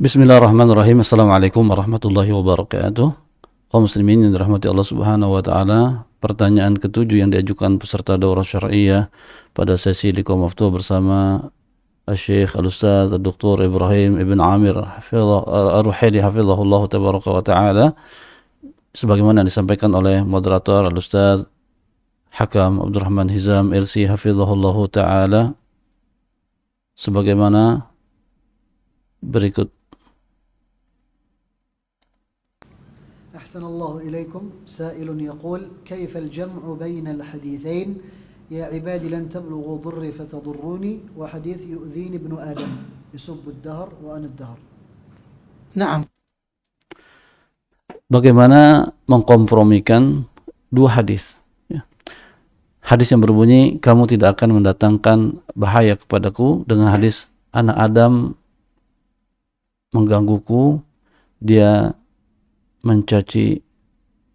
Bismillahirrahmanirrahim. Assalamualaikum warahmatullahi wabarakatuh. Kaum muslimin yang dirahmati Allah Subhanahu wa taala, pertanyaan ketujuh yang diajukan peserta daurah syar'iyyah pada sesi liqa maftuh bersama Syekh Al-Ustaz Dr. Ibrahim Ibn Amir Ar-Ruhaili hafizahullah tabaraka wa taala, sebagaimana disampaikan oleh moderator Al-Ustaz Hakam Abdurrahman Hizam LC hafizahullah taala, sebagaimana berikut. أحسن الله إليكم. سائل يقول: كيف الجمع بين الحديثين يا عبادي لن تبلغوا ضري فتضروني وحديث يؤذيني ابن آدم يسب الدهر وأنا الدهر؟ نعم. Bagaimana mengkompromikan dua hadis? Hadis yang berbunyi kamu tidak akan mendatangkan bahaya kepadaku, dengan hadis anak Adam menggangguku, dia mencaci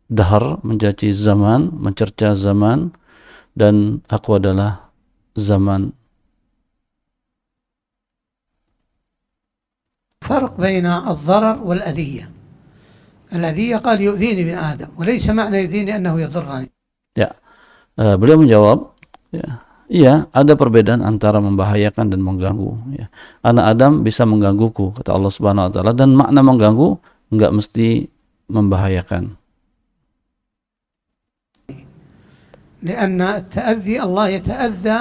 dahar, mencaci zaman, mencerca zaman, dan aku adalah zaman. فرق بين الضرر والأذية. الأذية قال يؤذيني ابن آدم، وليس معنى يؤذيني أنه يضرني. Ya, beliau menjawab, iya, ada perbedaan antara membahayakan dan mengganggu. Ya. Anak Adam bisa menggangguku, kata Allah Subhanahu wa taala, dan makna mengganggu enggak mesti membahayakan. لأن التأذي الله يتأذى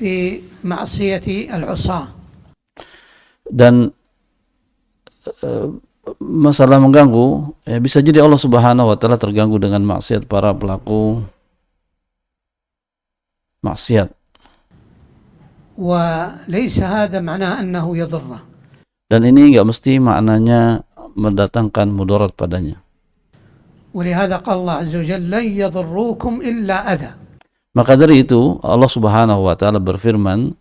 بمعصية العصاة. Dan masalah mengganggu, bisa jadi Allah Subhanahu wa taala terganggu dengan maksiat para pelaku maksiat. وليس هذا معناه أنه يضره. Dan ini enggak mesti maknanya mendatangkan mudarat padanya. ولهذا قال الله عز وجل لن يضروكم إلا أذى. Maka dari itu Allah Subhanahu wa taala berfirman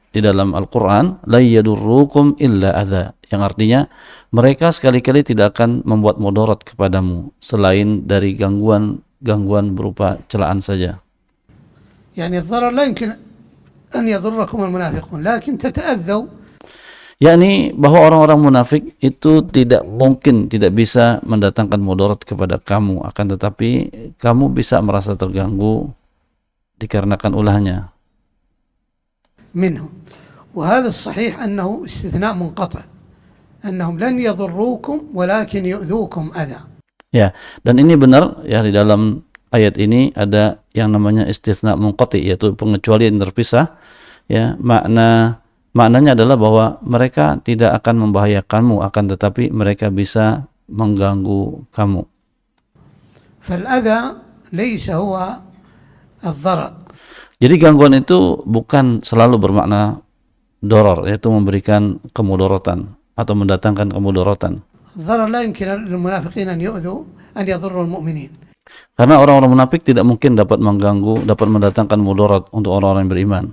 di dalam Al-Qur'an, la yadurrukum illa adza, yang artinya mereka sekali-kali tidak akan membuat mudarat kepadamu selain dari gangguan berupa celaan saja. يعني الضرر لا يمكن أن يضركم المنافقون لكن تتأذوا. Yakni bahwa orang-orang munafik itu tidak mungkin, tidak bisa mendatangkan mudarat kepada kamu, akan tetapi kamu bisa merasa terganggu dikarenakan ulahnya. منهم. وهذا الصحيح أنه استثناء منقطع أنهم لن يضروكم ولكن يؤذوكم أذى. Ya, dan ini benar ya, di dalam ayat ini ada yang namanya istitsna munqati, yaitu pengecualian terpisah. Ya, maknanya adalah bahwa mereka tidak akan membahayakanmu, akan tetapi mereka bisa mengganggu kamu. فالأذى ليس هو الضرر. Jadi gangguan itu bukan selalu bermakna doror, yaitu memberikan kemudaratan atau mendatangkan kemudaratan. الضرر لا يمكن للمنافقين أن يؤذوا أن يضروا المؤمنين. Karena orang-orang munafik tidak mungkin dapat mengganggu, dapat mendatangkan mudarat untuk orang-orang yang beriman.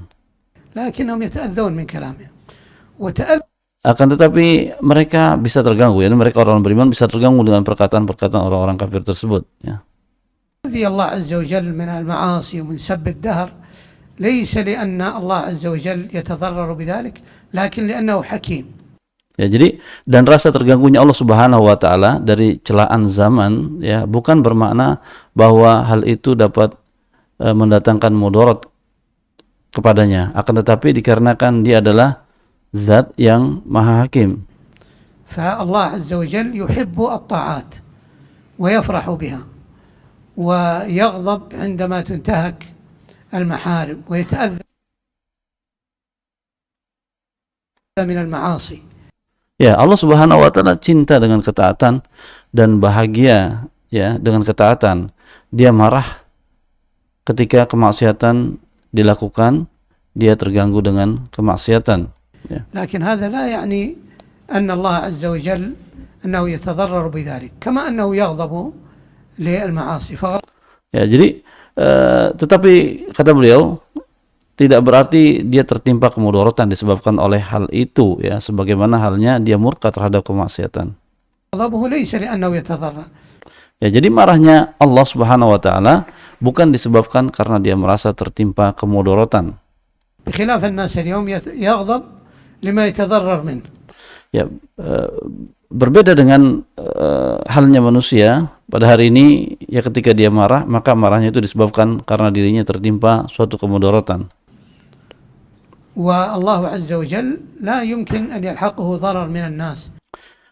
لكنهم يتأذون من كلامه. Akan tetapi mereka bisa terganggu, ya, mereka orang beriman bisa terganggu dengan perkataan-perkataan orang-orang kafir tersebut. Ya. يؤذي الله عز وجل من المعاصي ومن سب الدهر ليس لأن الله عز وجل يتضرر بذلك لكن لأنه حكيم. Ya, jadi dan rasa terganggunya Allah Subhanahu wa taala dari celaan zaman, ya, bukan bermakna bahwa hal itu dapat mendatangkan mudarat kepadanya, akan tetapi dikarenakan dia adalah zat yang maha hakim. فالله عز وجل يحب الطاعات ويفرح بها ويغضب عندما تنتهك المحارم ويتأذى من المعاصي. Ya, Allah Subhanahu wa taala cinta dengan ketaatan dan bahagia, ya, dengan ketaatan. Dia marah ketika kemaksiatan dilakukan, dia terganggu dengan kemaksiatan. Ya. لكن هذا لا يعني أن الله عز وجل أنه يتضرر بذلك كما أنه يغضب للمعاصي. Ya, jadi tetapi kata beliau tidak berarti dia tertimpa kemudaratan disebabkan oleh hal itu, ya, sebagaimana halnya dia murka terhadap kemaksiatan. غضبه ليس لأنه يتضرر. Ya, jadi marahnya Allah Subhanahu wa taala bukan disebabkan karena dia merasa tertimpa kemudaratan. بخلاف الناس اليوم يغضب لما يتضرر منه. Ya, berbeda dengan halnya manusia pada hari ini, ya ketika dia marah, maka marahnya itu disebabkan karena dirinya tertimpa suatu kemudaratan. والله عز وجل لا يمكن أن يلحقه ضرر من الناس.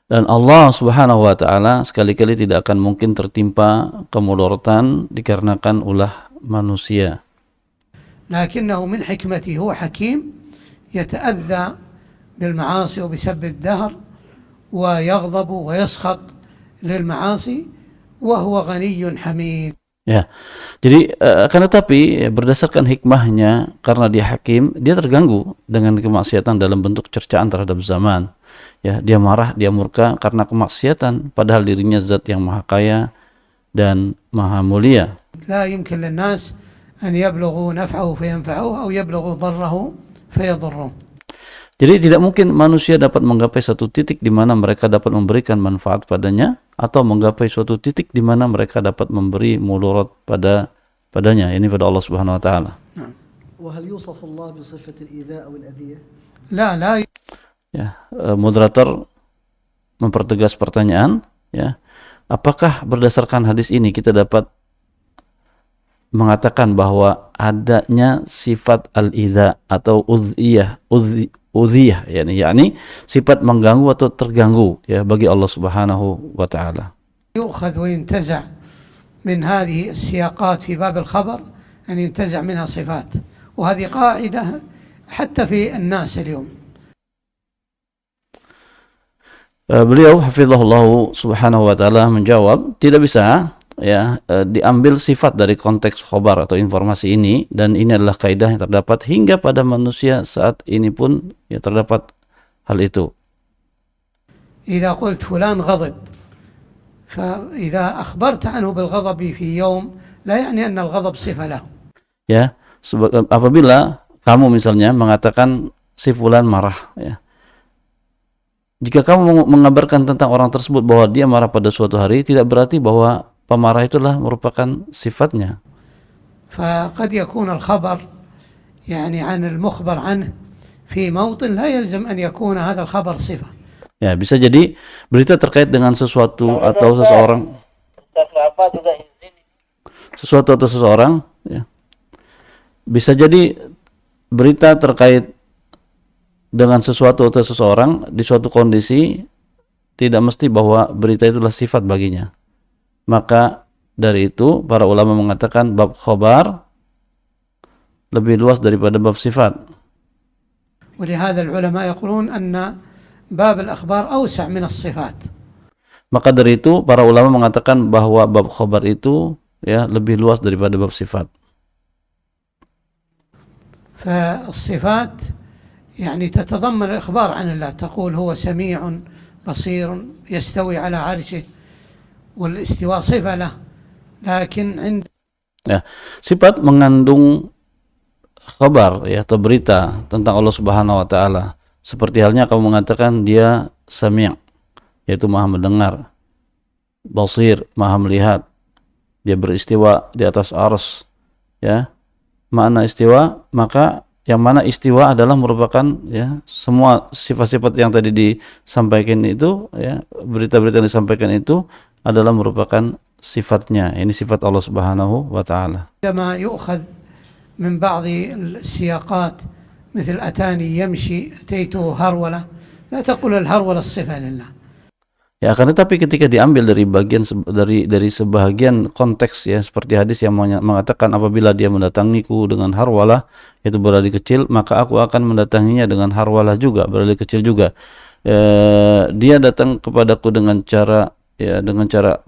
Dan Allah Subhanahu wa taala sekali-kali tidak akan mungkin tertimpa kemudaratan dikarenakan ulah manusia. لكنه من حكمته هو حكيم يتأذى بالمعاصي وبسب الدهر ويغضب ويسخط للمعاصي وهو غني حميد. Ya, jadi akan tetapi berdasarkan hikmahnya, karena dia hakim, dia terganggu dengan kemaksiatan dalam bentuk cercaan terhadap zaman. Ya, dia marah, dia murka karena kemaksiatan, padahal dirinya zat yang maha kaya dan maha mulia. لا يمكن للناس أن يبلغوا نفعه فينفعوه أو يبلغوا ضره فيضروه. Jadi tidak mungkin manusia dapat menggapai satu titik di mana mereka dapat memberikan manfaat padanya, atau menggapai suatu titik di mana mereka dapat memberi mudarat padanya. Ini pada Allah Subhanahu wa taala. وهل يوصف الله بصفة الإيذاء أو الأذية؟ لا Ya, moderator mempertegas pertanyaan, ya. Apakah berdasarkan hadis ini kita dapat mengatakan bahwa adanya sifat al-idza atau udhiyah, yakni sifat mengganggu atau terganggu, ya, bagi Allah Subhanahu wa taala. يؤخذ وينتزع من هذه السياقات في باب الخبر أن ينتزع منها صفات، وهذه قاعدة حتى في الناس اليوم. Beliau hafizahullah subhanahu wa ta'ala menjawab, tidak bisa, ya, diambil sifat dari konteks khobar atau informasi ini, dan ini adalah kaidah yang terdapat hingga pada manusia saat ini pun, ya, terdapat hal itu. إذا قلت فلان غضب، فإذا أخبرت عنه بالغضب في يوم لا يعني أن الغضب صفة له. Ya, apabila kamu misalnya mengatakan si fulan marah, ya, jika kamu mengabarkan tentang orang tersebut bahwa dia marah pada suatu hari, tidak berarti bahwa pemarah itulah merupakan sifatnya. فقد يكون الخبر يعني عن المخبر عنه في موطن لا يلزم أن يكون هذا الخبر صفة. Ya, bisa jadi berita terkait dengan sesuatu atau seseorang, ya. Bisa jadi berita terkait dengan sesuatu atau seseorang di suatu kondisi, tidak mesti bahwa berita itulah sifat baginya. Maka dari itu para ulama mengatakan bab khobar lebih luas daripada bab sifat. ولهذا العلماء يقولون أن باب الأخبار أوسع من الصفات. Maka dari itu para ulama mengatakan bahwa bab khobar itu, ya, lebih luas daripada bab sifat. فالصفات يعني تتضمن الإخبار عن الله، تقول هو سميع بصير يستوي على عرشه، والاستواء صفة له، لكن عند Ya, sifat mengandung khabar, ya, atau berita tentang Allah Subhanahu wa taala. Seperti halnya kamu mengatakan dia sami', yaitu maha mendengar, basir, maha melihat, dia beristiwa di atas arsy, ya. Makna istiwa, maka yang mana istiwa adalah merupakan, ya, semua sifat-sifat yang tadi disampaikan itu, ya, berita-berita yang disampaikan itu adalah merupakan sifatnya. Ini sifat Allah Subhanahu wa taala. عندما يؤخذ من بعض السياقات مثل أتاني يمشي أتيته هرولة، لا تقول الهرولة الصفة لله. Ya, akan tetapi ketika diambil dari bagian dari sebahagian konteks, ya, seperti hadis yang mengatakan apabila dia mendatangiku dengan harwalah, yaitu berlari kecil, maka aku akan mendatanginya dengan harwalah juga, berlari kecil juga. Dia datang kepadaku dengan cara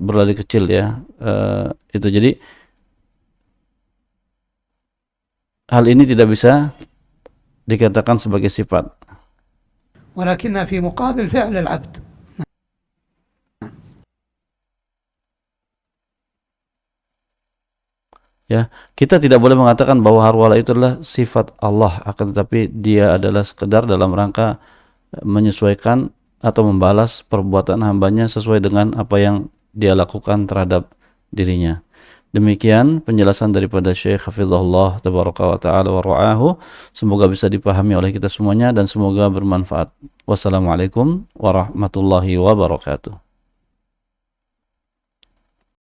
berlari kecil, ya. Itu jadi hal ini tidak bisa dikatakan sebagai sifat. ولكنها في مقابل فعل العبد. Ya, kita tidak boleh mengatakan bahwa harwala itu adalah sifat Allah, akan tetapi dia adalah sekedar dalam rangka menyesuaikan atau membalas perbuatan hambanya sesuai dengan apa yang dia lakukan terhadap dirinya. Demikian penjelasan daripada Syekh Hafizahullah tabaraka wa ta'ala wa ra'ahu. Semoga bisa dipahami oleh kita semuanya dan semoga bermanfaat. Wassalamualaikum warahmatullahi wabarakatuh.